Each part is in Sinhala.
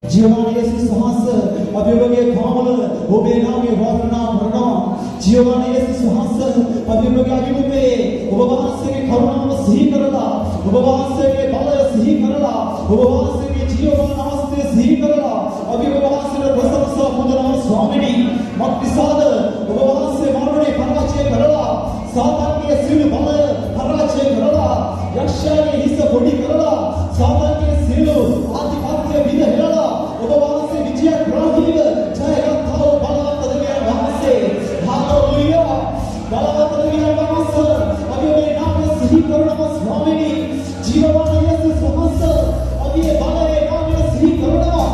जीवन येसुस वහන්සේ අපි ඔබගේ කාමල ඔබේ නාමයේ වර්ණනා කරනවා. जीवन येसुस වහන්සේ අපි ඔබගේ අභිමුඛයේ ඔබ වහන්සේගේ කරුණාව සිහි කරලා ඔබ වහන්සේගේ බලය සිහි කරලා ඔබ වහන්සේගේ ජීවමාන අවස්ථය සිහි කරලා අපි ඔබ වහන්සේට ප්‍රශංසා කරනවා ස්වාමීනි. මක්නිසාද ඔබ වහන්සේ මරණය පරාජය කරලා සාතාන්ගේ සියලු බලය පරාජය කරලා යක්ෂයාගේ හිස පොඩි කරලා සාතාන්ගේ සියලු ආධිපත්‍ය විදහෙලා ඔබ වහන්සේ විජයග්‍රාහීව ජයගත්තා වූ බලවත් දෙවියන් වහන්සේ. හාලෙලූයා. බලවත් දෙවියන් වහන්සේ අපි ඔබේ නාමය සිහි කරනවා ස්වාමීනි. ජීවමාන යේසුස් වහන්සේ අපි ඒ බලයේ නාමය සිහි කරනවා.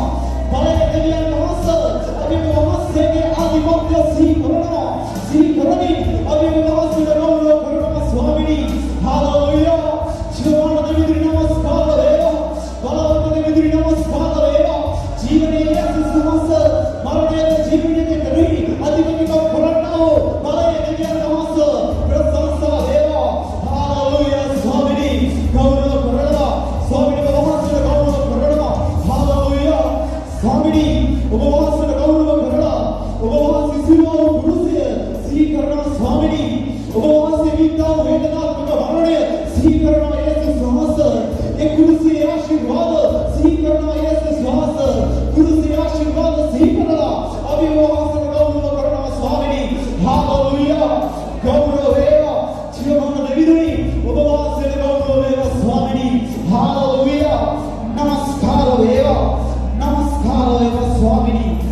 බලයේ දෙවියන් වහන්සේ අපි ඔබ වහන්සේගේ ආධිපත්‍ය සිහි කරනවා. සිහි කරමින් අපි ඔබ වහන්සේට ගෞරව කරනවා ස්වාමීනි. හාලෙලූයා. ජීවමාන දෙවියන් නමස්කාර වේවා. බලවත් දෙවියන් නමස්කාර වේවා. जीवने येसुस वහන්සේ මරණයට ජීවිතයට කෙරෙහි අධිපතිකම් කරන්නා වූ බලයේ දෙවියන් වහන්සේ ප්‍රශංසා වේවා. හාලෙලූයා. ස්වාමීනි ගෞරව කරනවා. ස්වාමීනි ඔබ වහන්සේට ගෞරව කරනවා. හාලෙලූයා. ස්වාමීනි ඔබ වහන්සේට ගෞරව කරනවා. ඔබ වහන්සේ සිළුව කුරුසය සිහි කරනවා ස්වාමීනි. ඔබ වහන්සේ විඳා වේදනාත්මක මරණය සිහි කරනවා येसुस වහන්සේ. ඒ කුරුසයේ ආශිර්වාද සිහි කරනවා येसुस වහන්සේ. कुरुसी आशीर्वाद सिही करला अभी वो वහන්සේට ගෞරව කරනවා ස්වාමීනි. හාලෙලූයා. ගෞරව වේවා. ජීවමාන දෙවියනි ඔබ වහන්සේට ගෞරව වේවා ස්වාමීනි. හාලෙලූයා. නමස්කාර වේවා. නමස්කාර වේවා ස්වාමීනි.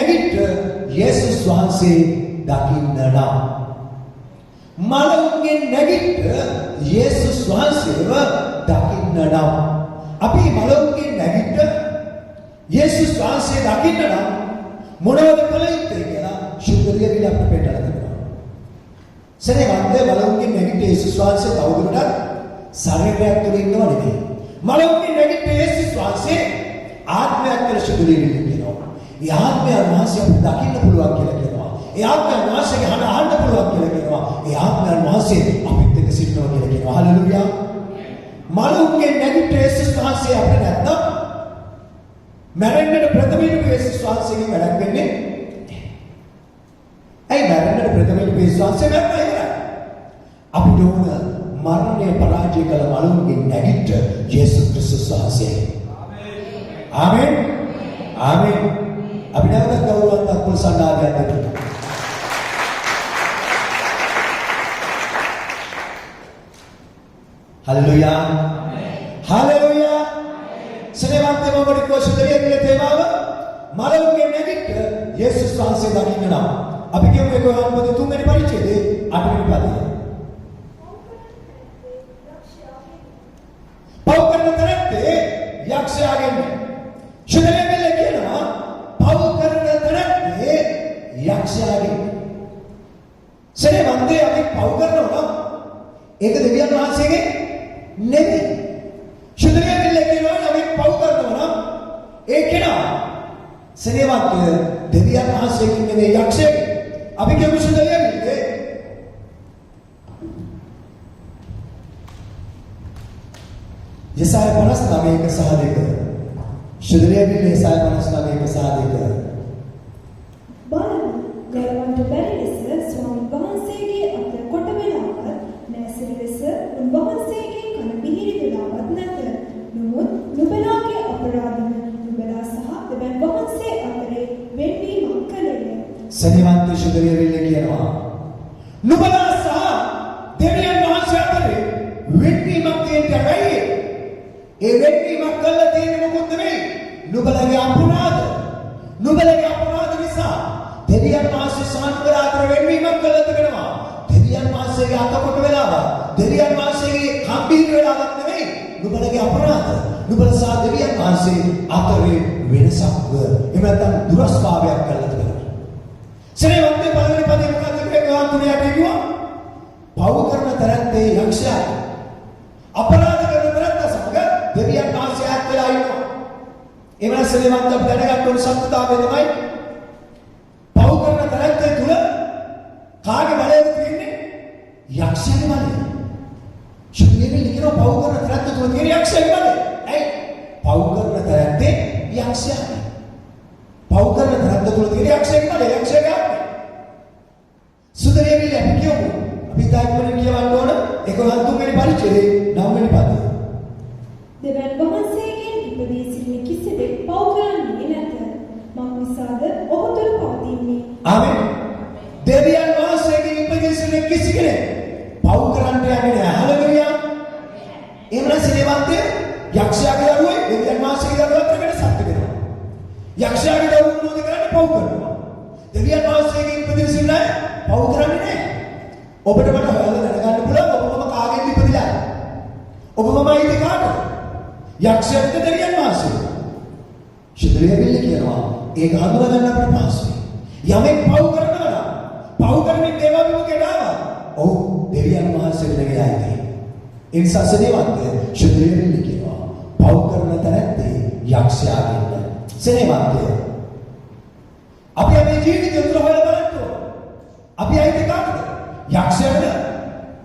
නැගිට යේසුස් වහන්සේ දකින්න නම් මලවුන්ගේ නැගිට යේසුස් වහන්සේව දකින්න නම් අපි මලවුන්ගේ නැගිට යේසුස් වහන්සේ දකින්න නම් මොනවද කළ යුත්තේ කියලා ශුද්ධලියවිල අපිට පෙන්නලා දෙනවා. සරේවන්ද මලවුන්ගේ නැගිට යේසුස් වහන්සේ තවදුරටත් ශරීරයක් තුළ ඉන්නව නෙමෙයි. මලවුන්ගේ නැගිට යේසුස් වහන්සේ ආත්මයක් කියලා ශුද්ධලියවිල කියනවා. ඒ ආත්මය වහන්සේ අපිට දකින්න පුළුවන් කියලා කියනවා. ඒ ආත්මය වහන්සේගේ හඬ අහන්න පුළුවන් කියලා කියනවා. ඒ ආත්මය වහන්සේ අපිත් එක්ක සිටිනවා කියලා කියනවා. හලෙලූයා. මලවුන්ගේ නැගිට යේසුස් වහන්සේ අපිට නැත්නම් මරණයට ප්‍රථමයෙන් යේසුස් වහන්සේගෙන් වැඩක් වෙන්නේ. ඇයි මරණයට ප්‍රථමයෙන් යේසුස් වහන්සේ මැරුණා ඉවරයි. අපිට ඕන මරණය පරාජය කළ මලවුන්ගේ නැගිට යේසුස් ක්‍රිස්තුස් වහන්සේ. ආමෙන්. ආමෙන්. අපි නැවත ගෞරවවත් අත්පොල් සන්නාදයක් දෙමු. හලෙලූයා. හලෙලූයා. සනේවන්තේ මොකද කොෂුදලිය කියලා තේමාව මලවුන්ගේ නැගිට යේසුස් වහන්සේ දකින්න නම් අපි කියමු ඒක මොකද තුන්වෙනි පරිච්ඡේදයේ 8 වෙනි පදය. පව් කරන තරත්තේ යක්ෂයාගෙන් ශුද්ධලියවිල කියනවා පව් කරන තරත්තේ යක්ෂයාගෙන් සනේවන්තේ අපි පව් කරනවා නම් ඒක දෙවියන් වහන්සේගේ නෙමෙයි. ශුද්ධලියවිල කියනවා අපි පව් කරනවා නම් ඒ කෙනා සනේවන්ත දෙවියන් වහන්සේගෙන් නෙමෙයි යක්ෂයෙක්. අපි කියමු ශුද්ධලියවිල යසාය 59 1 සහ 2 ශුද්ධලියවිල යසාය 59 1 සහ 2 බලන්න ගලවන්ට බැරි ලෙස ස්වාමීන් වහන්සේගේ අත කොට වෙලාවත් නැසිරි ලෙස උන්වහන්සේගේ කන පිහිරි වෙලාවත් නැත. නමුත් නුඹලාගේ අපරාධන නුඹලා සහ දෙවියන් වහන්සේ අතරේ වෙන්වීමක් කළේය. සනිවන්ත ශුද්ධලියවිල කියනවා නුඹලා සහ දෙවියන් වහන්සේ අතරේ වෙන්වීමක් තියෙන්නේ. ඒ වෙන්වීමක් කළා තියෙන්නේ මොකද නෙවෙයි. නුඹලගේ අපරාධ. නුඹලගේ අපරාධ නිසා දෙවියන් වහන්සේ සාන්තුකර අතර වෙන්වීමක් කළා තිබෙනවා. දෙවියන් වහන්සේගේ අතකොට වෙලාව. දෙවියන් වහන්සේගේ කම්බීර වෙලාවක් නෙවෙයි. නුඹලගේ අපරාධ. නුඹලා සහ දෙවියන් වහන්සේ අතරේ වෙනසක් එහෙම නැත්නම් දුරස්භාවයක් කළා තිබෙනවා. සරේවන්තේ පළවෙනි පදේ මොකක්ද කියනවා තුනේ අපි කිව්වා. පව් කරන තරත්තේ යක්ෂයා අපරාධ කරන තරත්ත සමග දෙවියන් වහන්සේ ඈත් වෙලා ඉන්නවා. ඒ වෙනස සරේවන්ත අපි දැනගන්න ඕන සත්‍යතාවය තමයි පව් කරන තරත්තේ තුල කාගේ බලයද තියෙන්නේ? යක්ෂයාගේ බලය. ශුද්ධලියවිල කියනවා පව් කරන තරත්තේ තුල තියෙන යක්ෂයාගේ බලය. ඇයි? පව් කරන තරත්තේ යක්ෂයාගේ. පව් කරන තරත්ත තුල තියෙන යක්ෂයාගේ බලය. යක්ෂයාගේ ආත්මය. ශුද්ධලියවිල අපි කියමු. අපි තාක්ෂණික කියවන්න ඕන 11 වෙනි පරිච්ඡේදයේ 9 වෙනි පදය. දෙවියන් වහන්සේගෙන් ඉපදී සිටින කිසිවෙක් පව් කරන්නේ නැත. මක් නිසාද ඔහු තුළ පවතින්නේ. ආමෙන්. දෙවියන් වහන්සේගෙන් ඉපදී සිටින කිසි කෙනෙක් පව් කරන්න යන්නේ නැහැ. හලෙලූයා. එහෙම නැත්නම් සේවන්තය යක්ෂයාගේ දරුවෝ දෙවියන් වහන්සේගේ දරුවෝ අතර වෙනසක් තිබෙනවා. යක්ෂයාගේ දරුවෝ මොනවද කරන්නේ? පව් කරනවා. දෙවියන් වහන්සේගෙන් ඉපදී සිටින අය පව් කරන්නේ නැහැ. ඔබට මට හොයලා දැනගන්න පුළුවන් ඔබ මම කාගෙන්ද ඉපදිලා? ඔබ මමයි ඉතින් කාටද? යක්ෂයෙක්ද දෙවියන් වහන්සේද? ශුද්ධලියවිල කියනවා ඒක හඳුනා ගන්න අපිට පහසුයි. යමෙක් පව් කරනවා නම් පව් කරමින් දේවා විමුඛයට ආවා. ඔව් දෙවියන් වහන්සේට නෙවෙයි. ඒ නිසා සේවන්තය ශුද්ධලියවිල කියනවා පව් කරන තරත්තේ යක්ෂයාගෙන්. සේවන්තය අපි අපේ ජීවිතය තුළ හොයලා බලන්න ඕන. අපි අයිති කාටද? යක්ෂයාට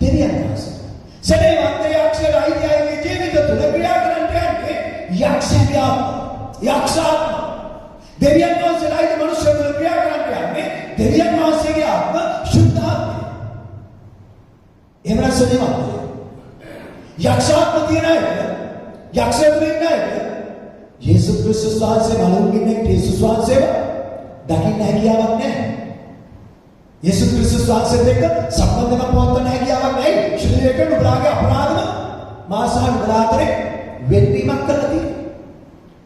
දෙවියන් වහන්සේ. සේවන්තය යක්ෂයාට අයිතියි ජීවිත තුළ ක්‍රියා කරන්න යන්නේ යක්ෂයාගේ ආත්ම. යක්ෂාත්ම. දෙවියන් වහන්සේට අයිති මනුෂ්‍ය තුළ ක්‍රියා කරන්න යන්නේ දෙවියන් වහන්සේගේ ආත්ම ශුද්ධ ආත්මය. එහෙම නැත්නම් සේවන්තය යක්ෂාත්ම තියන අය යක්ෂයෙකුට ඉන්න අය යේසුස් ක්‍රිස්තුස් වහන්සේ මලවුන්ගෙන් යේසුස් වහන්සේව දකින්න හැකියාවක් නැහැ. යේසුස් ක්‍රිස්තුස් වහන්සේත් එක්ක සම්බන්ධකම් පවත්වන්න හැකියාවක් නැහැ. ශරීරයක නුඹලාගේ අපරාධම මාසහන් නුඹලා අතරේ වෙන්වීමක් කරලා තියෙනවා.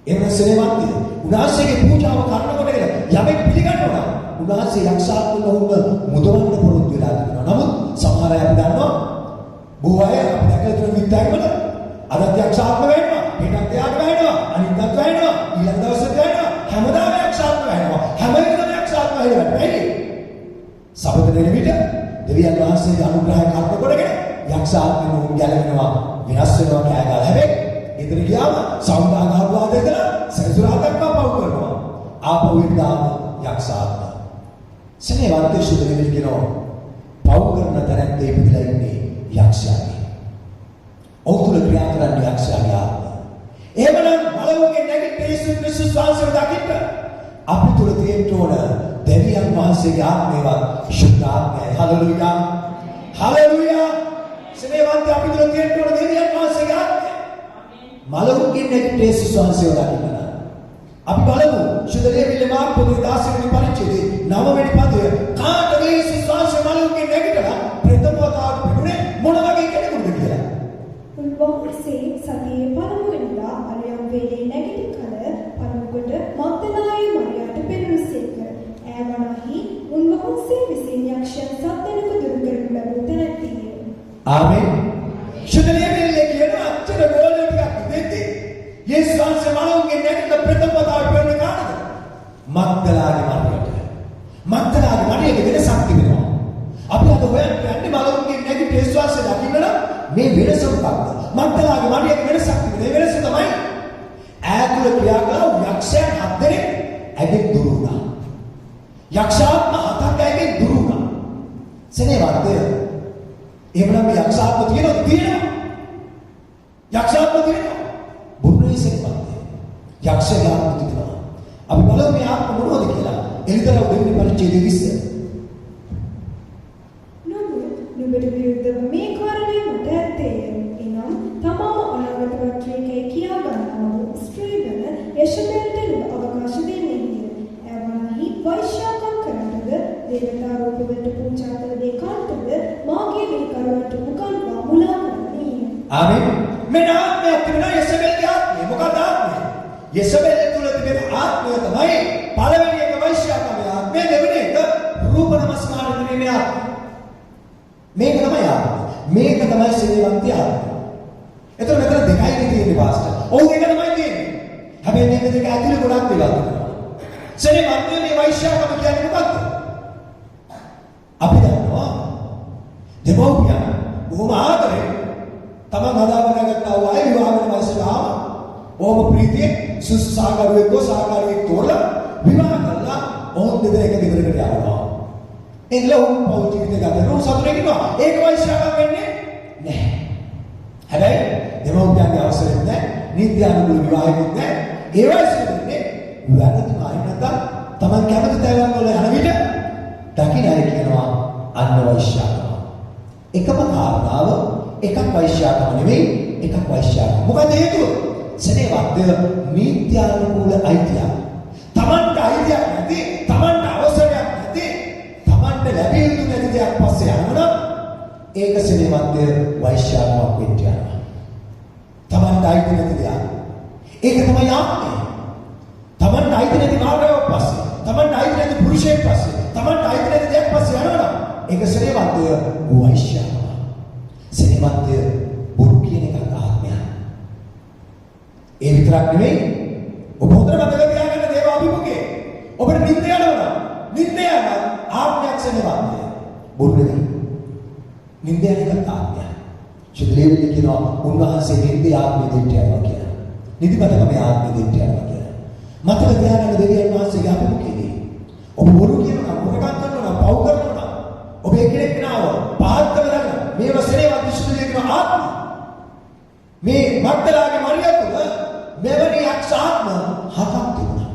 එහෙම සෙනෙවන්තය. උන්වහන්සේගේ පූජාව කරනකොට යමෙක් පිළිගන්නවා නම් උන්වහන්සේ යක්ෂාත්මක වුණ මුදවන්න පුරුදු වෙලා තිබෙනවා. නමුත් සමහර අය අපි දන්නවා බොහෝ අය අපි දැකලා තියෙන විද්‍යාවල අදත් යක්ෂාත්මක වෙනවා, හෙටත් එයාට වෙනවා, අනිද්දාත් වෙනවා, ඊළඟ දවසට වෙනවා, හැමදාම යක්ෂාත්මක වෙනවා. හැම එකම යක්ෂාත්මක වෙනවා. ඇයි? සබත දෙන විට දෙවියන් වහන්සේගේ අනුග්‍රහය කරන කොටගෙන යක්ෂාත්මක වුණ ගැලවෙනවා, විනාශ වෙනවා කෑගාලා. හැබැයි ඉතින් ගියාම සෞන්දර්ය ගහනවා දෙකලා සෙන්සුරාවක් පව කරනවා. ආපහු ඉඳාම යක්ෂාත්ම. සෙනෙවන්ත සුදු වෙලි කියනවා. පව කරන තරත්තේ ඉපදලා ඉන්නේ යක්ෂයාගේ. ඔහුතුල ක්‍රියා කරන්නේ යක්ෂයාගේ ආත්ම. එහෙමනම් බලවගේ නැගිට යේසුස් ක්‍රිස්තුස් වහන්සේව දකින්න අපි තුල තියෙන්න ඕන දෙවියන් වහන්සේගේ ආත්මයවත් ශුද්ධ ආත්මයයි. හලෙලූයා. හලෙලූයා. සෙනෙවන්ත අපි තුල තියෙන්න ඕන දෙවියන් වහන්සේගේ ආත්මය. මලවුන්ගේ නැගිට යේසුස් වහන්සේව දකින්න. අපි බලමු ශුද්ධ ලේවිල මාර්ග පොතේ 10 වෙනි පරිච්ඡේදයේ 9 වෙනි පදය. කාටද යේසුස් වහන්සේ මලවුන්ගේ නැගිටලා ප්‍රථම වතාවට පිටුනේ මොන වගේ කෙනෙකුද කියලා. උන්වහන්සේ සතියේ පළමුවෙනිදා අලියම් වේලේ නැගිට කල පළමුකොට මග්දලායේ මරියාට පෙනුනසේක. ඈවණහි උන්වහන්සේ විසින් යක්ෂයන් සත්දෙනක දුරු කරනු ලැබූ තැනැත්තිය. ආමෙන්. ශුද්ධ ලේවිල කියන අච්චර ගෝල ටිකක් දෙද්දී යේසුස් වහන්සේ මලවුන්ගේ නැගිටලා ප්‍රථම වතාවට පිටුනේ කාටද? මග්දලාගේ මරියට. මග්දලාගේ මරියට වෙනසක් තිබෙනවා. අපි අද හොයන්නේ මලවුන්ගේ නැගිට යේසුස් වහන්සේ දකින්න නම් මේ වෙනස මොකක්ද? මග්දලාගේ මරියට වෙනසක් තිබෙනවා. ඒ වෙනස තමයි ඈතුල ක්‍රියා කරන යක්ෂයන් 7 දෙනෙක් ඇගෙන් දුරු වුණා. යක්ෂාත්ම 7ක් ඇගෙන් දුරු වුණා. සෙනෙවන්තය. එහෙමනම් මේ යක්ෂාත්ම තියෙනවා. යක්ෂාත්ම තියෙනවා. බුදුරේ සෙනෙවන්තය. යක්ෂයාගේ ආත්ම තිබෙනවා. අපි බලමු මේ ආත්ම මොනවද කියලා. එළිතරව දෙවෙනි පරිච්ඡේදයේ විස්තර. නුඹට විරුද්ධව මේ කාරණය මට ඇත්තේය. එනම් තමාම අනාගත වක්‍රයේ කියා ගන්නා වූ ස්ත්‍රීවන යශබෙල්ට අවකාශ දෙන්නේය. එවනහි වෛශ්‍යාකම් කරන්නද දේවතා රූපවලට පූජා කළ දේ කාන්තද මාගේ විකරවට මුකන්වා මුලා කරන්නේ. ආමෙන්. මේ ආත්මය තිබෙන යශබෙල්ගේ ආත්මය. මොකක්ද ආත්මය? යශබෙල් තුල තිබෙන ආත්මය තමයි පළවෙනි එක වෛශ්‍යාකමේ ආත්මය, දෙවෙනි එක රූප නමස්කාර කිරීමේ ආත්මය. මේක තමයි ආත්මය. මේක තමයි සෙනෙවන්ත ආත්මය. එතකොට මෙතන දෙකයි තියෙන්නේ පාස්ටර්. ඔව් ඒක තමයි තියෙන්නේ. හැබැයි මේක දෙක ඇතුලේ ගොඩක් වෙලා තියෙනවා. සෙනෙවන්ත මේ වෛශ්‍යාකම කියන්නේ මොකක්ද? අපි දන්නවා දෙමව්පියන් බොහොම ආදරේ තමන් හදාගත්තා වූ අය විවාහ වෙන වයසට ආවා. බොහොම ප්‍රීතියෙන් සුසාගරුවෙක් සාගරුවෙක් තෝරලා විවාහ කළා. ඔවුන් දෙදෙනෙක් දෙකට යනවා. එන්න උන් පෞල් ජීවිත ගත කරන සතුටේ ඉන්නවා. ඒක වෛශ්‍යාකම් වෙන්නේ නැහැ. හැබැයි දෙමව්පියන්ගේ අවසරෙත් නැහැ. නිත්‍යානුකූල විවාහෙත් නැහැ. ඒ වයසේදී වැරදි මායි නැත්නම් Taman කැමති තැන් වල යන විට දකින්න අය කියනවා අන්න වෛශ්‍යාකම. එකම කාරණාව එකක් වෛශ්‍යාකම නෙවෙයි එකක් වෛශ්‍යාකම. මොකද හේතුව? සෙනෙවන්තය නිත්‍යානුකූල අයිතිය. Tamanට අයිතියක් නැති, Tamanට අවසරයක් නැති, Tamanට ලැබිය යුතු නැති දෙයක් පස්සේ යනවා. ඒක සෙනෙවන්තය වෛශ්‍යාකමක් වෙන්න යනවා. Tamanට අයිති නැති දෙයක්. ඒක තමයි ආත්මය. Tamanට අයිති නැති මාර්ගයක් පස්සේ, Tamanට අයිති නැති පුරුෂයෙක් පස්සේ, Tamanට අයිති නැති දෙයක් පස්සේ යනවා. ඒක සෙනෙවන්තය වෛශ්‍යාකම. සෙනෙවන්තය බොරු කියන එක ආත්මය. ඒ විතරක් නෙවෙයි ඔබ හොඳට මතක තියාගන්න දේව අභිමුඛේ. ඔබට නිින්ද යනවා. නිින්ද යන ආත්මයක් සෙනෙවන්තය. බොරු නෙවෙයි. නිින්ද යන එක ආත්මය. චුදලේවිද කියනවා උන්වහන්සේ නිින්දේ ආත්මෙ දෙන්න යනවා කියලා. නිදිමතකමේ ආත්මෙ දෙන්න යනවා කියලා. මතක තියාගන්න දෙවියන් වහන්සේගේ අභිමුඛයේදී ඔබ බොරු කියනවා, මොකක්ද කරනවා, පව් කරනවා. ඔබ එකිනෙක නාව පහත් කරලා මේව සෙනෙවන්ත විශ්ුද්ධිය කියන ආත්ම. මේ මග්දලාගේ මරියා තුළ මෙවැනි යක්ෂාත්ම හතක් තිබුණා.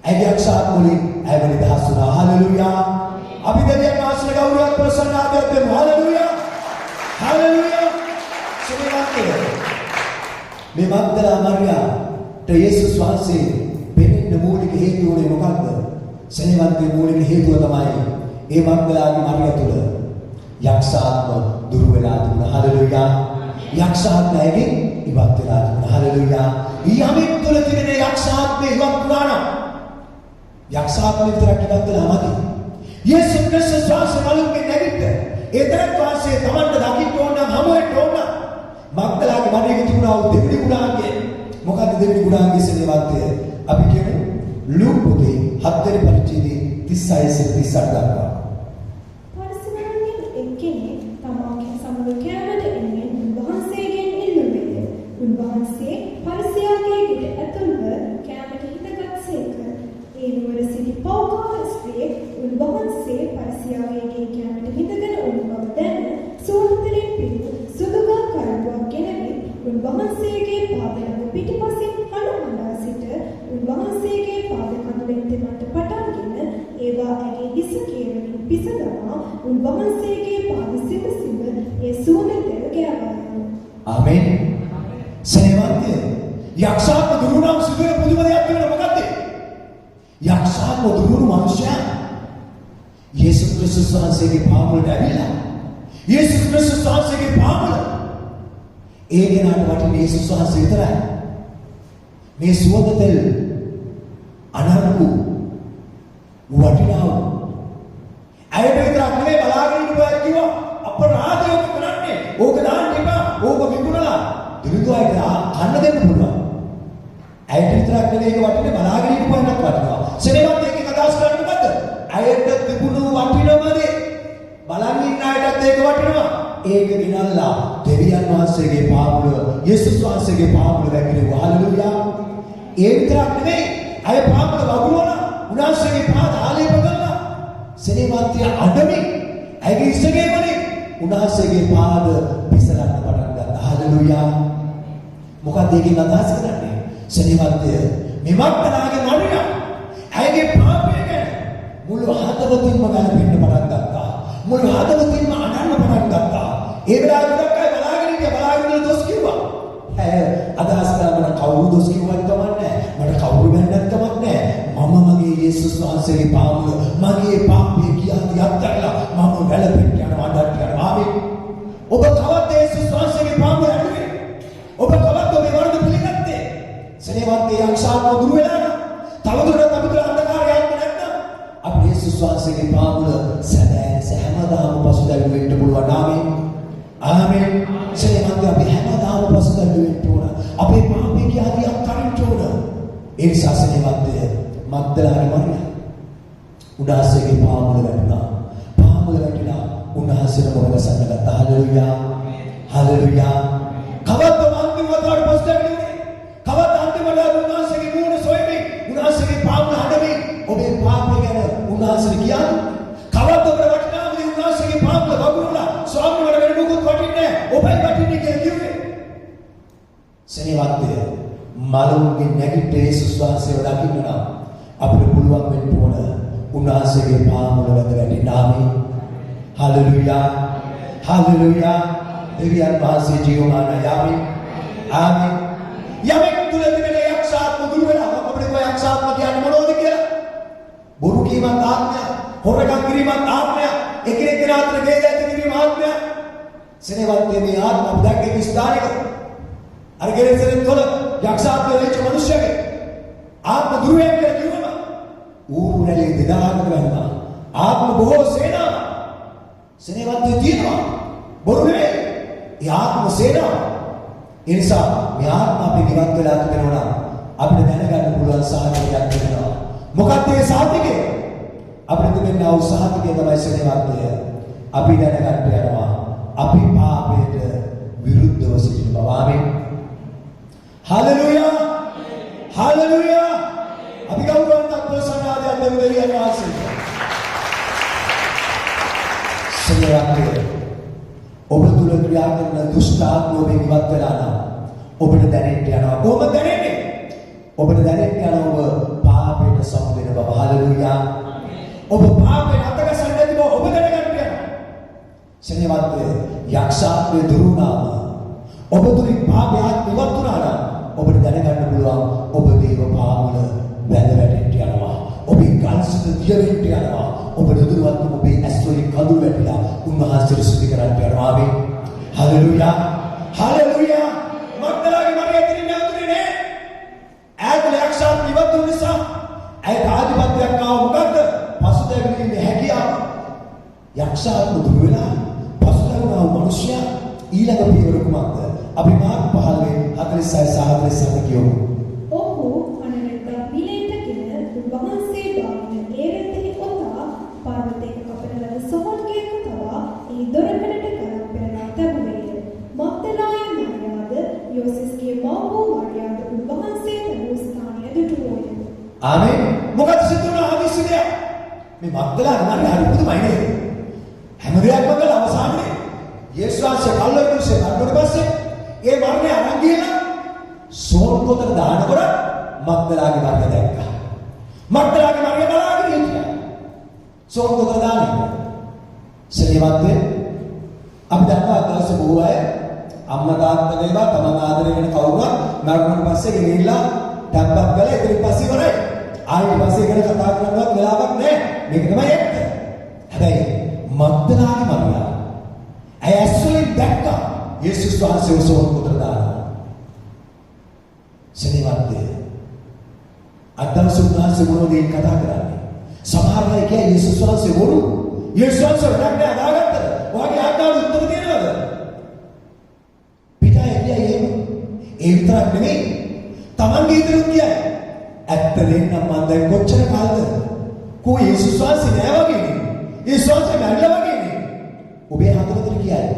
ඇගේ යක්ෂාත්ම වලින් ඇව නිදහස් වුණා. හලෙලූයා. අපි දෙවියන් වහන්සේට ගෞරවයක් ප්‍රසන්නාදයක් දෙමු. හලෙලූයා. හලෙලූයා. සෙනෙවන්තය. මේ මග්දලා මරියාට යේසුස් වහන්සේ පෙනෙන්න මූලික හේතුව උනේ මොකක්ද? සෙනෙවන්තයේ මූලික හේතුව තමයි ඒ මග්දලාගේ මරියා තුළ යක්ෂාත්ම දුරු වෙලා තිබුණා. හලෙලූයා. යක්ෂාත්මයෙන් ඉවත් වෙලා තිබුණා. හලෙලූයා. යමෙක් තුළ තිබෙන යක්ෂාත්මය ඉවත් වුණා නම් යක්ෂාත්මය විතරක් ඉවත් වෙලා නැති. යේසුස් ක්‍රිස්තුස් වහන්සේ මලුන්ගේ නැගිට ඒ තරම් වාසයේ තමන්ට දකින්න ඕන නම් හමු වෙන්න ඕන. මග්දලාගේ මඩේක තිබුණා වූ දෙවිනි ගුණාංගය. මොකද්ද දෙවිනි ගුණාංගයේ සෙනෙවත්ය? අපි කියමු ලූක් පොතේ 7 වෙනි පරිච්ඡේදයේ 36 38 දක්වා. පරිසරයෙන් එක්කෙනෙක් තමාගේ සමග කෑමට එන්නේ උන්වහන්සේගෙන් ඉල්ලුවේය. උන්වහන්සේ පරිසයාගේ ගෙට ඇතුල්ව කෑමට හිටගත්සේක. ඒ නුවර සිටි පෞකාර ස්ත්‍රිය උන්වහන්සේ පරිසයාගේ කෑමට හිටගෙන උන් බව දැන සෝන්දරයෙන් පිළිතු සුදුගා කරඬුවක් ගෙනවිත් උන්වහන්සේගේ පාදයක පිටිපසින් හඬා සිට උන්වහන්සේගේ පාද කඳුලෙන් දෙමන්ට පටන්ගෙන ඒවා ඇගේ හිස කියවමින් පිසදමා උන්වහන්සේගේ පාද සිත සිඹ ඒ සූනෙතර ගෑවාය. ආමේන්. සේවන්තය යක්ෂාත්ම දුරුණම් සිදුවෙන පුදුම දෙයක් වෙන මොකද්ද? යක්ෂාත්ම දුරුණු මනුෂ්‍යයා යේසුස් ක්‍රිස්තුස් වහන්සේගේ පාමුලට ඇවිල්ලා යේසුස් ක්‍රිස්තුස් වහන්සේගේ පාමුල ඒ කෙනාට වටින යේසුස් වහන්සේ විතරයි. මේ සුවඳ තෙල් අනර්ගු වටිනා අයට විතරක් නෙවෙයි බලාගෙන ඉන්නවා කිව්වා අපරාධය ඔබ කරන්නේ ඕක දාන්න එපා ඕක විකුණලා දිනුතුයි කන්න දෙන්න පුළුවන්. අයට විතරක් නෙවෙයි ඒක වටිනේ බලාගෙන ඉන්නවන්නත් වටිනවා. සෙනෙවත් එකේ අදහස් කරන්නේ මොකද්ද? අයට තිබුණු වටිනමදේ බලන් ඉන්න අයටත් ඒක වටිනවා. ඒක ගිනල්ලා දෙවියන් වහන්සේගේ පාමුල යේසුස් වහන්සේගේ පාමුල වැගිරෙව්වා. හලෙලූයා. ඒ විතරක් නෙවෙයි අය පාමුල වගුරුවලා උන්වහන්සේගේ පාද ආලේප කරලා සෙනෙවත්ය අඩමින් ඇගේ ඉස්සගේ වලින් උන්වහන්සේගේ පාද පිසලන්න පටන් ගත්තා. හලෙලූයා. මොකක්ද ඒකෙන් අදහස් කරන්නේ? සෙනෙවත්ය මෙමක්කනාගේ මඩියා ඇගේ පාපය ගැන මුළු හදවතින්ම ගැලපෙන්න පටන් ගත්තා. මුළු හදවතින්ම අනන්න පටන් ගත්තා. ඒ වෙලාවට ගොඩක් අය බලාගෙන දොස් කිව්වා. අදහස් කරලා කවුරු දොස් කිව්වත් කමන්නේ මට කවුරු බැන්නත් කමන්නේ මම මගේ යේසුස් වහන්සේගේ පාමුල මගේ පාපේ කියාදී අත්හැරලා මම වැළපෙන්න යනවා අඬන්න යනවා. ආමේන්. ඔබ තවත් යේසුස් වහන්සේගේ පාමුල ඇතුලේ ඔබ තවත් ඔබේ වරද පිළිගත්තේ සෙනෙවන්තේ යක්ෂාත්ම දුරු වෙලා නම් තවදුරටත් අපි තුළ අන්ධකාරයක් නැත්නම් අපි යේසුස් වහන්සේගේ පාමුල හැමදාම පසුතැවිලි වෙන්න පුළුවන්. ආමේන්. ආමේන්. සෙනෙවන්තේ අපි හැමදාම පසුතැවිලි වෙන්න ඕන. අපේ පාපේ කියාදී අත්හරින්න ඕන. ඒ නිසා සෙනෙවන්තේ මග්දලාගේ මරියා උන්වහන්සේගේ පාමුල වැටුණා. පාමුල වැටිලා උන්වහන්සේට මොනවසන්න ගත්තා. හලෙලූයා. හලෙලූයා. කවද්ද අන්තිම වතාවට පසුතැවිලි වුණේ? කවද්ද අන්තිමට උන්වහන්සේගේ මූණ සොයමින් උන්වහන්සේගේ පාමුල හඬමින් ඔබේ පාපය ගැන උන්වහන්සේට කියන්නේ? කවද්ද ඔබට වටිනාමදී උන්වහන්සේගේ පාමුල වගුරුලා ස්වාමීන් වහන්සේ වෙන මොකුත් වටින්නේ නැහැ. ඔබයි වටින්නේ කියලා කිව්වේ. සෙනෙවත්ය මලුන්ගේ නැගිට යේසුස් වහන්සේව දකින්න නම් අපිට පුළුවන් වෙන්න ඕන උන්වහන්සේගේ පාමුල වැද වැටෙන්න. ආමේන්. හලෙලූයා. හලෙලූයා. දෙවියන් වහන්සේ ජීවමානයි. ආමේන්. ආමේන්. යමෙක් තුල තිබෙන යක්ෂාත්ම දුරු වෙනවා. අපිට કોઈ යක්ෂාත්ම කියන්නේ මොනවද කියලා? බොරු කීමත් ආත්මය, හොරකම් කිරීමත් ආත්මය, එකිනෙක අතර ભેද ඇති කිරීම ආත්මය. සෙනෙවත්ය මේ ආත්ම අපි දැක්කේ ස්ථානික අර ගෙරෙසෙන් තොල යක්ෂාත්ම වෙච්ච මිනිස්සුගේ ආත්ම දුරු වෙන කියලා කිව්වම ඌරු නැලේ දෙදාකට ගන්නවා. ආත්ම බොහෝ සේනාව සෙනෙවත්ය තියෙනවා. බොරු නෙවෙයි. ඒ ආත්ම සේනාව. ඒ නිසා මේ ආත්ම අපි නිවත් වෙලා තිබෙනවා නම් අපිට දැනගන්න පුළුවන් සාධකයක් වෙනවා. මොකක්ද ඒ සාධකය? අපිට තිබෙන ආ සාධකය තමයි සෙනෙවත්ය. අපි දැනගන්න යනවා අපි පාපයට විරුද්ධව සිටින බව. ආමේන්. හලෙලූයා. හලෙලූයා. අපි ගෞරවන්ත ප්‍රසන්නාදයක් දෙමු දෙවියන් වහන්සේට. සෙනෙවත්ය ඔබ තුල ක්‍රියා කරන දුෂ්ට ආත්මෝවෙන් ඉවත් වෙලා නම් ඔබට දැනෙන්න යනවා. කොහොමද දැනෙන්නේ? ඔබට දැනෙන්න යනවා ඔබ පාපයට සම වෙන බව. හලෙලූයා. ඔබ පාපයට අතගසන්න නැති බව ඔබ දැනගන්න යනවා. සෙනෙවත්ය යක්ෂාත්මය දුරු වුණාම ඔබ තුලින් පාපයක් ඉවත් වුණා නම් ඔබට දැනගන්න පුළුවන් ඔබ දේව පාමුල වැඳ වැටෙන්න යනවා. ඔබේ ගල්සිත දියවෙන්න යනවා. ඔබ දුරුවත් ඔබේ ඇස් වලින් කඳුළු වැටිලා උන්වහන්සේට ස්තුති කරන්න යනවා. ආමේන්. හලෙලූයා. හලෙලූයා. මග්දලා යක්ෂයාට දුර වෙලා පසුතැවුණා වූ මිනිසයා ඊළඟ පියවර කුමක්ද? අපි මාර්ග 15 46 47 කියමු. ඔහු අනරෙද්දා මිලේටගෙන උන්වහන්සේ දාගෙන ඒරෙතෙහි ඔතා පර්වතයක කපන ලද සොහොන්ගේක තබා ඒ දොරකඩට කරක් පෙරලා තැබුවේය. මග්දලාය මරියාද යෝසෙස්ගේ මව වූ මරියාද උන්වහන්සේ තැබූ ස්ථානය දුටුවෝය. ආමේන්. මොකද සිද්ධ වුණා හදිස්සි දෙයක්. මේ මග්දලාගේ මරියා හරි පුදුමයි නේද? හැම දෙයක්ම කළා අවසානයේ යේසුස් වහන්සේ කල්වරියුසේ මරණයට පස්සේ ඒ මරණය අරන් ගිහලා සෝන් පොතට දානකොට මග්දලාගේ මරියා දැක්කා. මග්දලාගේ මරියා බලාගෙන හිටියා. සෝන් පොතට දාන්නේ. සේවන්තේ අපි දන්නවා දවස් බොහෝ අය අම්මා තාත්තා වේවා තමන් ආදරය වෙන කවුරුවත් මරණයට පස්සේ ගෙනිලා ටැම්පක් ගාලා ඉතින් පස්සේ ඉවරයි. ආයෙත් පස්සේ ගැන කතා කරන්නවත් වෙලාවක් නැහැ. මේක තමයි ඇත්ත. හැබැයි මග්දලාගේ මරියා ඇය ඇස්වලින් දැක්කා යේසුස් වහන්සේ සෝන් පොතට දානවා. සේවන්තේ අදවසුන් වහන්සේ මොනවද කතා කරන්නේ? සමහර අය කිය යේසුස් වහන්සේ වරු යේසුස් වහන්සේ රැක්නේ අදාගත්තද? ඔයාගේ ආකාර උත්තර දෙනවද? පිටා එළිය එහෙම. ඒ විතරක් නෙමෙයි. Tamange ඉදිරියට කියයි. ඇත්තටම මම දැන් කොච්චර කාලද? කෝ යේසුස් වහන්සේ නෑ වගේනේ. යේසුස් වහන්සේ මැරිලා වගේනේ. ඔබේ හදවතට කියයි.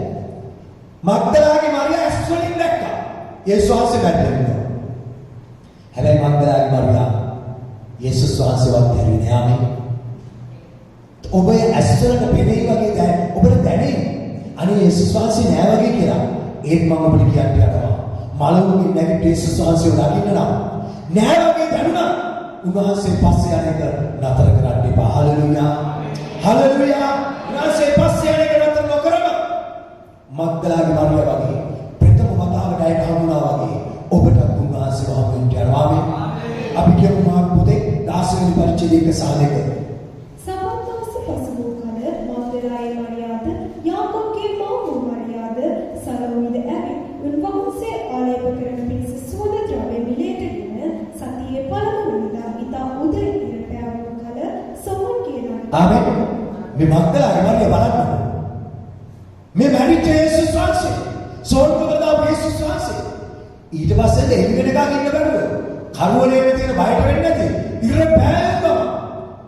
මග්දලාගේ මරියා ඇස්වලින් දැක්කා. යේසුස් වහන්සේ මැරිලා ඉන්නවා. හැබැයි මග්දලාගේ මරියා යේසුස් වහන්සේවත් දැරියේ නෑ ආමේ. ඔබ ඇස්වලට පෙනෙයි වගේ දැන් ඔබට දැනෙයි. අනේ යේසුස් වහන්සේ නෑ වගේ කියලා. ඒත් මම ඔබට කියන්න යනවා. මලවුන්ගේ නැගිට යේසුස් වහන්සේව දකින්න නම් නෑ වගේ දැනුණා. උන්වහන්සේ පස්සේ යන එක නතර කරන්න එපා. හලෙලූයා. හලෙලූයා. උන්වහන්සේ පස්සේ යන එක නතර නොකරම මග්දලාගේ මරියා වගේ ප්‍රථම වතාවට ඇයට හමුණා වගේ ඔබට උන්වහන්සේව හමුවෙන්න යනවා. අපි කියමු මාර්ග පොතේ 10 වෙනි පරිච්ඡේදයක සාධක. සබත් දවස පසු වූ කල මග්දලාය මරියාද යාකෝබ්ගේ මව වූ මරියාද සලෝමිද ඇවිත් උන්වහන්සේ ආලේප කරන පිණිස සුවඳ ද්‍රව්‍ය මිලේටගෙන සතියේ පළමුවනිදා ඉතා උදේ ඉර පෑවූ කල සොහොන් කියලා. ආමේන්. මේ මග්දලාගේ මරියා බලන්න. මේ මැරිච්ච යේසුස් වහන්සේ සෝන් පොතට දාපු යේසුස් වහන්සේ ඊට පස්සේ දෙවියන් එකක් ඉන්න බැරුව කරුවලේ තියෙන බයට වෙන්නේ නැති ඉර පෑවම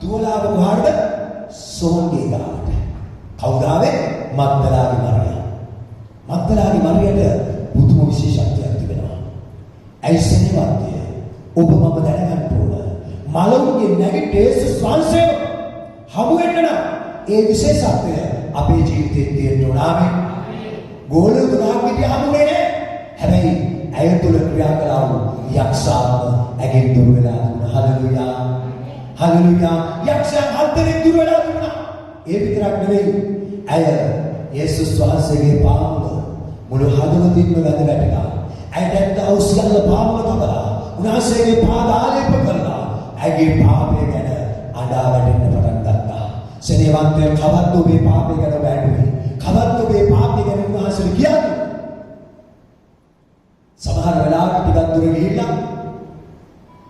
දුවලාව කොහාටද? සෝන්ගේ ගාවට. කවුද ආවේ? මග්දලාගේ මරියා. මග්දලාගේ මරියට පුදුම විශේෂත්වයක් තිබෙනවා. ඇයිසෙනවත්ය? ඔබ මම දැනගන්න ඕන. මලවුන්ගේ නැගිට යේසුස් වහන්සේ හමු වෙන්න නම් ඒ විශේෂත්වය අපේ ජීවිතේ තියෙන්න ඕන. ආමේන්. ගෝලු තුනක් විදිහ හමුනේ නැහැ. හැබැයි ඇය තුළ ක්‍රියා කළා වූ යක්ෂාව ඇගෙන් දුර වෙලා දුන්නා. හලෙලූයා. හලෙලූයා. යක්ෂයන් හතරෙන් දුර වෙලා දුන්නා. ඒ විතරක් නෙවෙයි. ඇය යේසුස් වහන්සේගේ පාමුල මුළු හදවතින්ම වැඳ වැටිලා. ඇයට අවශ්‍යල පාමුල තබලා උන්වහන්සේගේ පාද ආලේප කළා. ඇගේ පාපය ගැන අඬා වැටෙන්න පටන් ගත්තා. සෙනෙවන්තය කවද්ද ඔබේ පාපය ගැන වැඬුවේ? කවද්ද ඔබේ පාපය ගැන උන්වහන්සේට කියන්නේ? සමහර වෙලාවට ටිකක් දුර ගිහිල්ලා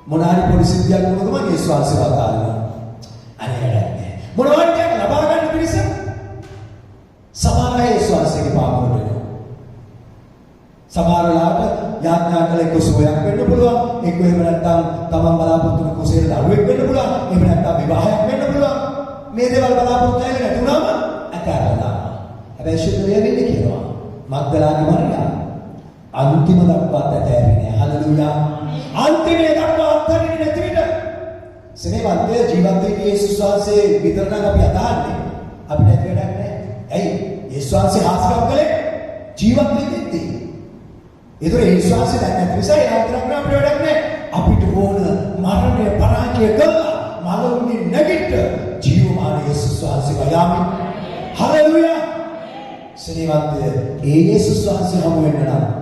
මොනාරි පොඩි සිද්ධියක් වුණොත් මම යේසුස් වහන්සේ වතාවනවා. අනේ වැඩන්නේ. මොනවද දෙයක් ලබා ගන්න පිණිස සමහර අය යේසුස් වහන්සේගේ පාපවලට වෙනවා. සමහර වෙලාවට යාඥා කළ එක්ක සෝයක් වෙන්න පුළුවන්. එක්ක එහෙම නැත්නම් තමන් බලාපොරොත්තු වෙන කුසේල දරුවෙක් වෙන්න පුළුවන්. එහෙම නැත්නම් විවාහයක් වෙන්න පුළුවන්. මේ දේවල් බලාපොරොත්තු වෙන්නේ නැතුනම අතහැරලා. හැබැයි ශුද්ධ වෙන්නේ කියනවා. මග්දලාගේ මරියා අන්තිම දක්වා ඇතෑරිනේ. හලෙලූයා. අන්තිමේ දක්වා අත්හරින්නේ නැති විට සෙනෙවන්තය ජීවත් වෙන්නේ යේසුස් වහන්සේ විතර නම් අපි අදහන්නේ. අපිට ඒක වැඩක් නැහැ. ඇයි? යේසුස් වහන්සේ ආස්කම් කළේ ජීවත් වෙන්නේ. ඒතර යේසුස් වහන්සේ දැන් නැති නිසා ඒ අතරක් නම් අපිට වැඩක් නැහැ. අපිට ඕන මරණය පරාජය කළා මලවුන්ගේ නැගිට ජීවමාන යේසුස් වහන්සේ වයාමි. හලෙලූයා. සෙනෙවන්තය ඒ යේසුස් වහන්සේ හමු වෙන්න නම්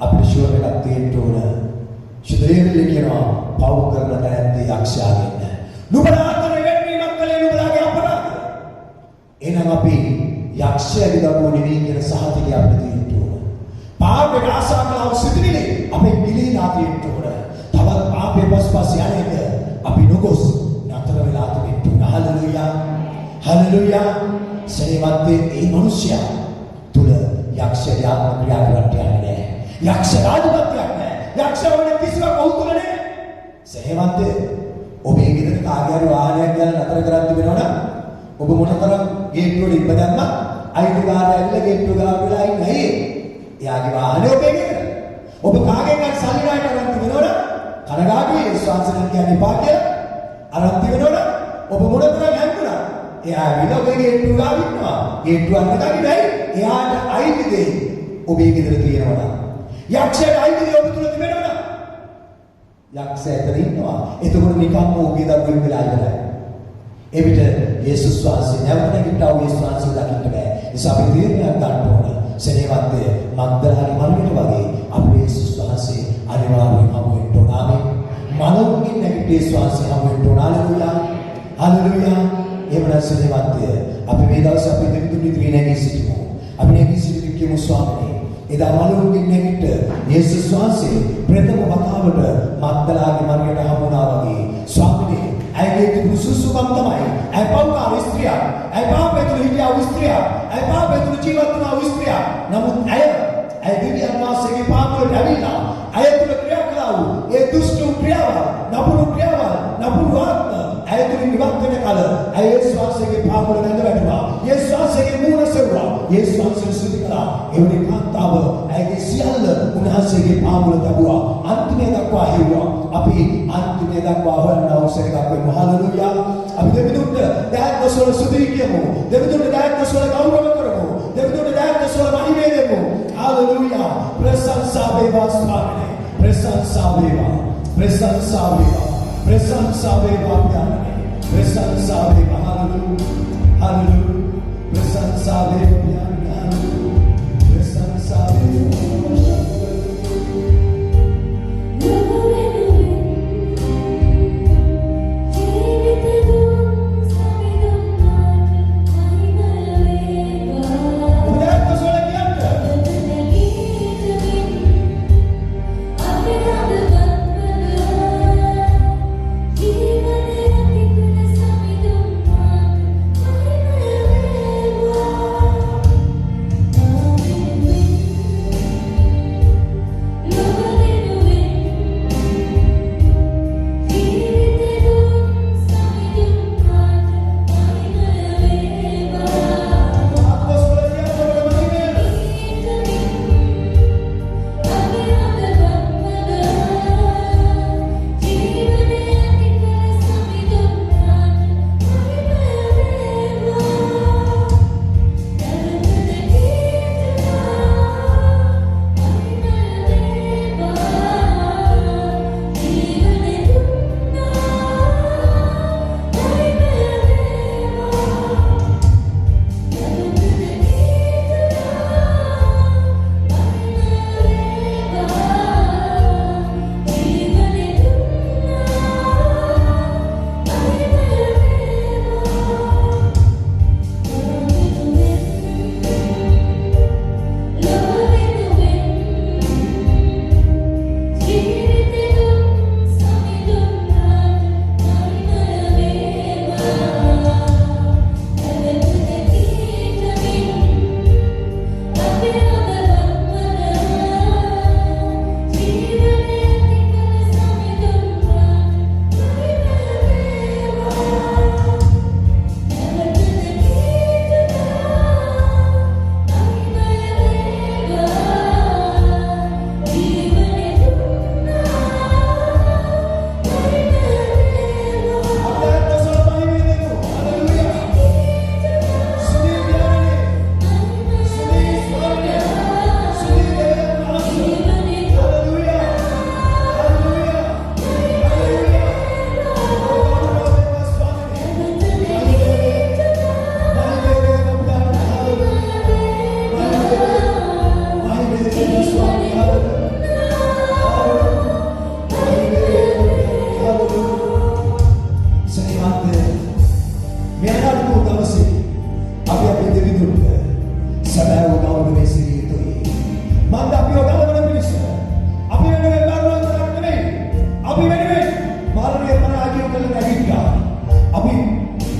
අපිට ෂුවර් එකක් තියෙන්න ඕන. ශුද්ධයේදී කියනවා පව් කරන තැනදී යක්ෂයාගෙන් නුඹලා අතර වෙන්නීමක් කලේ නුඹලාගේ අපරාධ. එහෙනම් අපි යක්ෂයාගේ දරුවෝ නෙවෙයි කියන සහතිකය අපිට තියෙන්න ඕන. පාපේ ආශා කළා සිටිනේ අපේ ගිලිලා තියෙන්න ඕන. තවත් පාපේ පස්පස් යන්නේක අපි නොගොස් නතර වෙලා තියෙන්න ඕන. හලෙලූයා. හලෙලූයා. සේවන්තේ ඒ මිනිසයා තුල යක්ෂයාගේ ආත්ම ක්‍රියාවලියක් නැහැ. යක්ෂ රාජපත්‍යක් නැහැ. යක්ෂවරුන් කිසිවක් ඔහු තුල නැහැ. සේවන්තේ ඔබේ ගෙදර කාගේ හරි වාහනයක් ගන්න නතර කරන් තිබෙනවනම් ඔබ මොනතරම් ගේට්ටුවට ඉබ්බ දැම්මත් අයිතිකාරයා ඇවිල්ලා ගේට්ටුව ගාව වෙලා ඉන්නේ ඇයි? එයාගේ වාහනේ ඔබේ ගෙදර. ඔබ කාගෙන් හරි සල්ලි ණයට අරන් තිබෙනවනම් කනගාටුයි විශ්වාසයෙන් කියන්නේ එපා කියලා අරන් තිබෙනවනම් ඔබ මොනතරම් හැංගුණා? එයා ඇවිල්ලා ඔබේ ගේට්ටුව ගාව ඉන්නවා. ගේට්ටුව අන්නකගේ නෑ. එයාට අයිති දෙයි ඔබේ ගෙදර තියෙනවා. යක්ෂයාට අයිති දෙයි ඔබ තුල තිබෙනවනම් යක්ෂයා එතන ඉන්නවා. එතකොට නිකම්ම ඔබේ දරුවෙක් වෙලා ඉවරයි. එවිට යේසුස් වහන්සේ නැවත නැගිට්ටා වූ යේසුස් වහන්සේ දකින්න බෑ. ඒස අපි තීරණයක් ගන්න ඕනේ. සෙනෙවත්තේ මග්දලහනි මරියට වගේ අපේ යේසුස් වහන්සේ අනිවාර්යයෙන්ම හමු වෙන්න ඕන. ආමේන්. මනෝකින් නැගිට්ටේ යේසුස් වහන්සේ හමු වෙන්න ඕන. හalleluya. හalleluya. එහෙමනම් සෙනෙවත්තේ අපි මේ දවස් අපි දෙවිතුන් ඉදිරියේ නැගී සිටිමු. අපි නැගී සිටින්න කියමු ස්වාමීනි. එදා මනෝකින් නැගිට යේසුස් වහන්සේ ප්‍රථම වතාවට මග්දලහනි මරියට හමු වුණා වගේ ස්වාමීනි ඇගේ තිබුණු සුසුකම් තමයි ඇය පෞකාර ස්ත්‍රියක්. ඇය පාපෙතුළු හිටියා වූ ස්ත්‍රියක්. ඇය පාපෙතුළු ජීවත් වුණා වූ ස්ත්‍රියක්. නමුත් ඇය දෙවියන් වහන්සේගේ පාපවලට ඇවිල්ලා ඇය තුළ ක්‍රියා කළා වූ ඒ දුෂ්ට ක්‍රියාවල්, නපුරු ක්‍රියාවල්, නපුරු ආත්ම ඇය තුළ නිවත් වෙන කල ඇය යේසුස් වහන්සේගේ පාපවල වැඳ වැටුණා. යේසුස් වහන්සේගේ මූණ සෙව්වා. යේසුස් වහන්සේ ස්තුති කළා. එවැනි කාන්තාව ඇයගේ සියල්ල උන්වහන්සේගේ පාපවල තබුවා. අන්තිමේ දක්වා හෙව්වා. අපි අන්තිමේ දක්වා හොයන අවශ්‍ය එකක් වෙමු. හalleluya. අපි දෙවිතුන්ට දහත් දසවල සුදී කියමු. දෙවිතුන්ට දහත් දසවල ගෞරව කරමු. දෙවිතුන්ට දහත් දසවල මහිමේ දෙමු. හalleluya. ප්‍රශංසා වේවා ස්වාමීනි. ප්‍රශංසා වේවා. ප්‍රශංසා වේවා. ප්‍රශංසා වේවා ඥානනේ. ප්‍රශංසා වේවා. හalleluya. හalleluya. ප්‍රශංසා වේවා ඥානනේ. ප්‍රශංසා වේවා.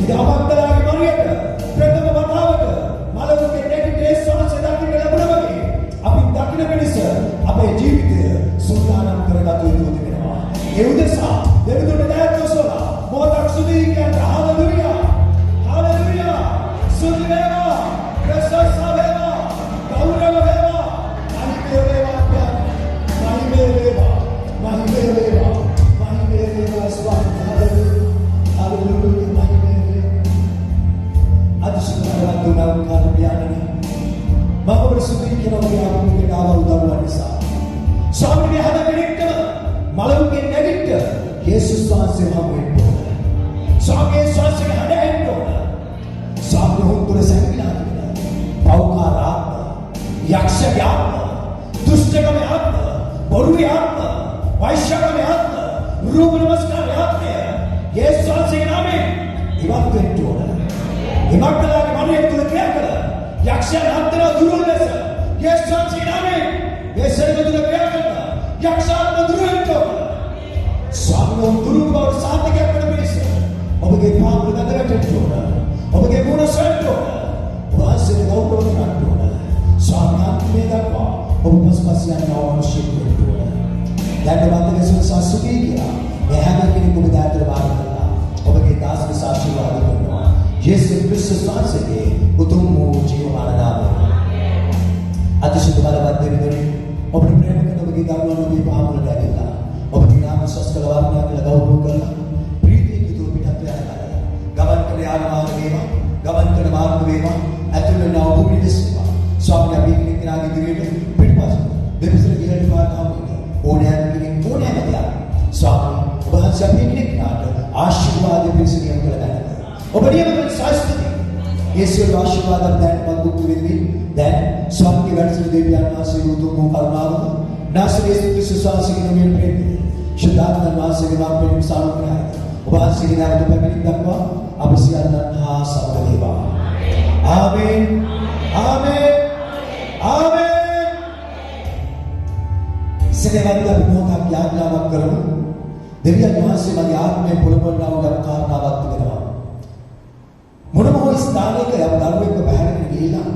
ඉතින් අපත්තලාගේ මරියට ප්‍රථම වතාවට අපේ ජීවිතය සූදානම් කරගත යුතු වෙනවා. ඒ උදෙසා දෙවිතුන්ට දයත් ඔසවලා මොහොතක් සුදී කියන්න. හාලෙලූයා. හාලෙලූයා. සුදී වේවා. ප්‍රශංස වේවා. ගෞරව වේවා. මහිමේ වේවා. මහිමේ වේවා. මහිමේ වේවා. මහිමේ වේවා ස්වාමී. හාලෙලූයා. හාලෙලූයා. මහිමේ වේවා. අදිශුද්ධ තුනක් කාර්යයන්නි මම ප්‍රසුද්ධි කියනවා අපේ කාව උදව්ව නිසා ස්වාමීන් වහන්සේ කෙනෙක්ට මලුන්ගේ නැගිට යේසුස් වහන්සේ හමු වෙන්න ඕන. ස්වාමීන් වහන්සේගේ හඬ ඇහෙන්න ඕන. ස්වාමීන් වහන්සේ සංවිධානය පෞකාර ආත්ම, යක්ෂගේ ආත්ම, දුෂ්ටකමේ ආත්ම, බොරුවේ ආත්ම, වෛශ්‍යකමේ ආත්ම, රූප නමස්කාරයේ ආත්මය යේසුස් වහන්සේගේ නාමයෙන් ඉවත් වෙන්න ඕන. ඉමක්කලාගේ මනසේ තුල ක්‍රියා කළ යක්ෂයන් අත්තර දුරුල් ලෙස යේසුස් වහන්සේගේ නාමයෙන් මේ ශරීර තුල ක්‍රියා කරන යක්ෂාත්ම දුරුවෙන්න ඕන. ස්වාමීන් දුරු බව සාධකයක් වන පිණිස ඔබගේ පාප ගඳකට ඕන. ඔබගේ මුණ සෙන්න ඕන. වාසයේ ගෞරව කරන්න ඕන. ස්වාමීන් මේ දක්වා ඔබ පස්පස් යන අවශ්‍ය වෙන්න ඕන. දැන් වන්දනේ සුසුකී කියලා මේ හැම කෙනෙකුම ඔබ දාතර වාර කරලා ඔබගේ දාසක ආශිර්වාද කරනවා. යේසුස් ක්‍රිස්තුස් වහන්සේගේ උතුම් වූ ජීවමාන නාමයෙන්. අතිශය බලවත් දෙවියනි ඔබට ප්‍රේම කරන ඔබගේ දරුවෝ ඔබේ පාමුලට ඇවිල්ලා ඔබගේ නාම සස්කල වර්ණය කියලා ගෞරව කරලා ප්‍රීතියෙන් යුතුව පිටත් වෙනවා. ගමන් කරන යාන මාර්ග වේවා, ගමන් කරන මාර්ග වේවා, ඇතුළේ වෙන ඔබ පිළිසෙවා. ස්වාමී අපි කෙනාගේ ඉදිරියට පිටපස දෙවිසල ගිරට පාතාම ඕනෑම කෙනෙක් ඕනෑම දෙයක්. ස්වාමී ඔබ වහන්සේ අපි කෙනාට ආශිර්වාද පිළිසිරියම් කළ ගන්න. ඔබ නියමව සාස්ත්‍ති යේසුස් ආශිර්වාද දැන්වත් බුද්ධ වෙන්නේ දැන් ස්වාමී වහන්සේ දෙවියන් වහන්සේ උතුම් වූ කරුණාව නාසරේ ක්‍රිස්තුස් වහන්සේගේ නාමයෙන් ප්‍රේම ශුද්ධාත්ම වහන්සේගේ නාමයෙන් සානුග්‍රහය ඔබ වහන්සේගේ නාමයෙන් පැමිණි දක්වා අප සියල්ලන් හා සමග වේවා. ආමේන්. ආමේන්. ආමේන්. සදවන්ත මොහොතක් යාඥාවක් කරමු. දෙවියන් වහන්සේ මගේ ආත්මය පොළඹවනා වූ කාරණාවක් තිබෙනවා. මොනම හෝ ස්ථානයක යම් දරුවෙක් බහැරගෙන ගිහිලා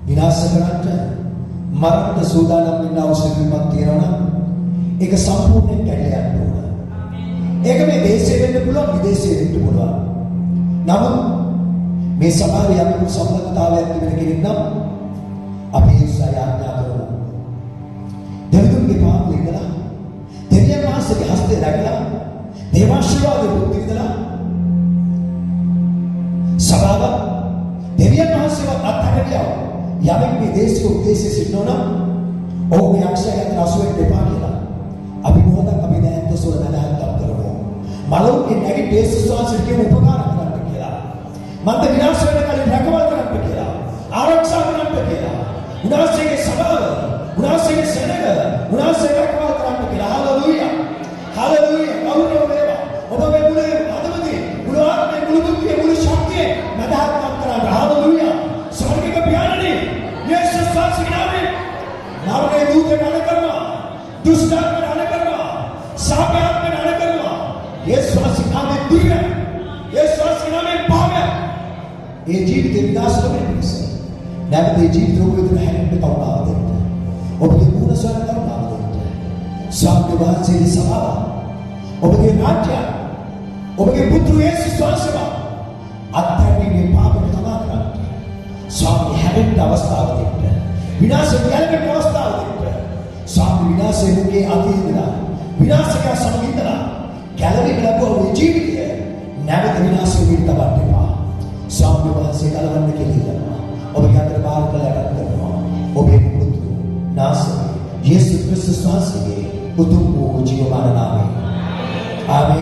විනාශ කරන්නට මරන්න සූදානම් වෙන අවශ්‍යතාවක් තියෙනවා නම් ඒක සම්පූර්ණයෙන් කැඩලා යන්න ඕන. ඒක මේ දේශේ වෙන්න පුළුවන් විදේශේ වෙන්න පුළුවන්. නමුත් මේ සමාජයේ යම් සම්බන්ධතාවයක් තිබෙන කෙනෙක් නම් අපි ඒ සයාඥා කරනවා. දෙවියන්ගේ පාපේ ඉඳලා දෙවියන් වහන්සේගේ හස්තේ රැකලා දේවාශිර්වාදෙ බුද්ධ විඳලා සබාව දෙවියන් වහන්සේවත් අත්හැරියා. යමෙක් මේ දේශීය උද්දේශයේ සිටිනවා නම් ඔහුගේ යක්ෂයාට අසුවෙන් දෙපා කියලා. අපි මොහොතක් අපි දැන් තොසල නැදහත්ක් කරමු. මලෝකේ නැගී යේසුස් වහන්සේගේ උපකාර කරන්න කියලා. මන්ද විනාශ වෙන කලින් රැකවල් කරන්න කියලා. ආරක්ෂා කරන්න කියලා. උනාසයේ සබාව, උනාසයේ සෙනග, උනාසයේ රැකවල් කරන්න කියලා. හalleluya. හalleluya. කවුරුද වේවා. ඔබ මේ මුලේ අදමදී මුළු ආත්මේ මුළු බුද්ධිය මුළු ශක්තිය නැදහත්ක් කරන්න. හalleluya. ස්වර්ගික පියාණනි යේසුස් වහන්සේගේ නාමයෙන් මරණය දූතයන් අණ කරනවා. දුෂ්ටාත්මයන් අණ කරනවා. සාපයාත්මයන් අණ කරනවා. යේසුස් වහන්සේගේ නාමයෙන් දුර්ග. යේසුස් වහන්සේගේ නාමයෙන් පාවය. ඒ ජීවිතේ විනාශ වෙන්නේ නැහැ. නැවත ඒ ජීවිත රෝග වේදනා හැරෙන්න කවුරුද දෙන්න. ඔබගේ මුණ සොයන කවුරුද දෙන්න. ස්වාමී වහන්සේගේ සභාව. ඔබගේ රාජ්‍යය. ඔබගේ පුත්‍ර යේසුස් වහන්සේව අත්හැරීමේ පාපයට තමා කරන්න. ස්වාමී හැරෙන්න අවස්ථාව දෙන්න. විනාශය ගැලවෙන්න අවස්ථාව දෙන්න. ස්වාමී විනාශයේ මුගේ අතීතලා විනාශක සමගින්දලා ගැලවෙන්න ලැබුව ජීවිතය නැවත විනාශ වෙන්න තබන්න එපා. ස්වාමී වහන්සේ කලවන්න කියලා ඔබගේ අතර බාර කළා කරනවා. ඔබේ පුතු නාසරේ යේසුස් ක්‍රිස්තුස් වහන්සේගේ උතුම් වූ ජීවමාන නාමයෙන්. ආමේන්.